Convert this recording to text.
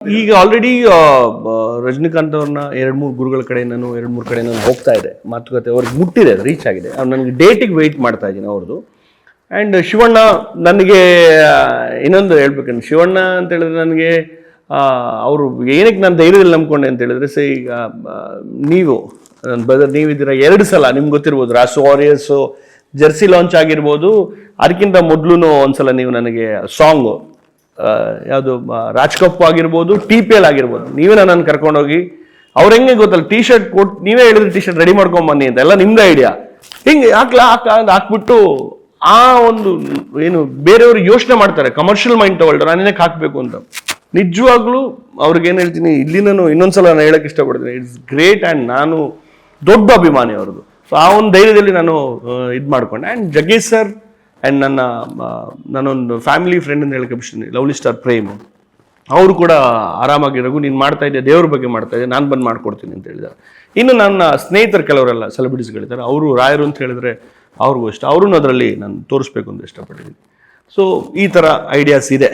ಈಗ ಆಲ್ರೆಡಿ ರಜನಿಕಾಂತ್ ಅವ್ರನ್ನ 2-3 ಗುರುಗಳ ಕಡೆ ನಾನು 2-3 ಕಡೆ ನಾನು ಹೋಗ್ತಾ ಇದೆ, ಮಾತುಕತೆ ಅವ್ರಿಗೆ ಮುಟ್ಟಿದೆ, ಅದು ರೀಚ್ ಆಗಿದೆ. ನನಗೆ ಡೇಟಿಗೆ ವೆಯ್ಟ್ ಮಾಡ್ತಾ ಇದ್ದೀನಿ ಅವ್ರದ್ದು. ಆ್ಯಂಡ್ ಶಿವಣ್ಣ ನನಗೆ ಇನ್ನೊಂದು ಹೇಳ್ಬೇಕಂದ್ರೆ, ಶಿವಣ್ಣ ಅಂತ ಹೇಳಿದ್ರೆ ನನಗೆ ಅವರು ಏನಕ್ಕೆ ನಾನು ಧೈರ್ಯದಲ್ಲಿ ನಂಬ್ಕೊಂಡೆ ಅಂತ ಹೇಳಿದ್ರೆ, ಈಗ ನೀವು ನನ್ನ ಬ್ರದರ್ ನೀವಿದ್ದೀರ 2 ಸಲ ನಿಮ್ಗೆ ಗೊತ್ತಿರ್ಬೋದು, ರಾಸು ವಾರಿಯರ್ಸು ಜರ್ಸಿ ಲಾಂಚ್ ಆಗಿರ್ಬೋದು, ಅದಕ್ಕಿಂತ ಮೊದಲು ಒಂದ್ಸಲ ನೀವು ನನಗೆ ಸಾಂಗು ಯಾವುದು ರಾಜ್ ಕಪ್ ಆಗಿರ್ಬೋದು, TPL ಆಗಿರ್ಬೋದು, ನೀವೇ ನನ್ನನ್ನು ಕರ್ಕೊಂಡೋಗಿ ಅವ್ರು ಹೆಂಗೆ ಗೊತ್ತಲ್ಲ, ಟಿ ಶರ್ಟ್ ಕೊಟ್ಟು ನೀವೇ ಹೇಳಿದ್ರೆ ಟಿ ಶರ್ಟ್ ರೆಡಿ ಮಾಡ್ಕೊಂಬನ್ನಿ ಅಂತ, ಎಲ್ಲ ನಿಮ್ದು ಐಡಿಯಾ. ಹಿಂಗೆ ಹಾಕ್ಬಿಟ್ಟು ಆ ಒಂದು ಏನು ಬೇರೆಯವ್ರಿಗೆ ಯೋಚನೆ ಮಾಡ್ತಾರೆ, ಕಮರ್ಷಿಯಲ್ ಮೈಂಡ್ ತಗೊಳ್ತಾರೆ, ನಾನು ಏನಕ್ಕೆ ಹಾಕಬೇಕು ಅಂತ. ನಿಜವಾಗ್ಲೂ ಅವ್ರಿಗೆ ಏನು ಹೇಳ್ತೀನಿ, ಇಲ್ಲಿ ನಾನು ಇನ್ನೊಂದ್ಸಲ ನಾನು ಹೇಳಕ್ಕೆ ಇಷ್ಟಪಡ್ತೀನಿ, ಇಟ್ಸ್ ಗ್ರೇಟ್. ಆ್ಯಂಡ್ ನಾನು ದೊಡ್ಡ ಅಭಿಮಾನಿ ಅವ್ರದ್ದು. ಸೊ ಆ ಒಂದು ಧೈರ್ಯದಲ್ಲಿ ನಾನು ಇದು ಮಾಡ್ಕೊಂಡೆ. ಆ್ಯಂಡ್ ಜಗ್ಗೇಶ್ ಸರ್ ಆ್ಯಂಡ್ ನಾನೊಂದು ಫ್ಯಾಮಿಲಿ ಫ್ರೆಂಡ್ ಅಂತ ಹೇಳಕ್ಕೆ ಇಷ್ಟೀನಿ, ಲವ್ಲಿ ಸ್ಟಾರ್ ಪ್ರೇಮ್, ಅವರು ಕೂಡ ಆರಾಮಾಗಿ ರಘು ನೀನು ಮಾಡ್ತಾ ಇದ್ದೆ, ದೇವ್ರ ಬಗ್ಗೆ ಮಾಡ್ತಾ ಇದ್ದೆ, ನಾನು ಬಂದು ಮಾಡ್ಕೊಡ್ತೀನಿ ಅಂತ ಹೇಳಿದ್ದಾರೆ. ಇನ್ನು ನನ್ನ ಸ್ನೇಹಿತರು ಕೆಲವರೆಲ್ಲ ಸೆಲೆಬ್ರಿಟೀಸ್ಗಳಿದ್ದಾರೆ, ಅವರು ರಾಯರು ಅಂತ ಹೇಳಿದ್ರೆ ಅವ್ರಿಗೂ ಇಷ್ಟ, ಅವ್ರೂ ಅದರಲ್ಲಿ ನಾನು ತೋರಿಸ್ಬೇಕು ಅಂತ ಇಷ್ಟಪಟ್ಟಿದ್ದೀನಿ. ಸೊ ಈ ಥರ ಐಡಿಯಾಸ್ ಇದೆ.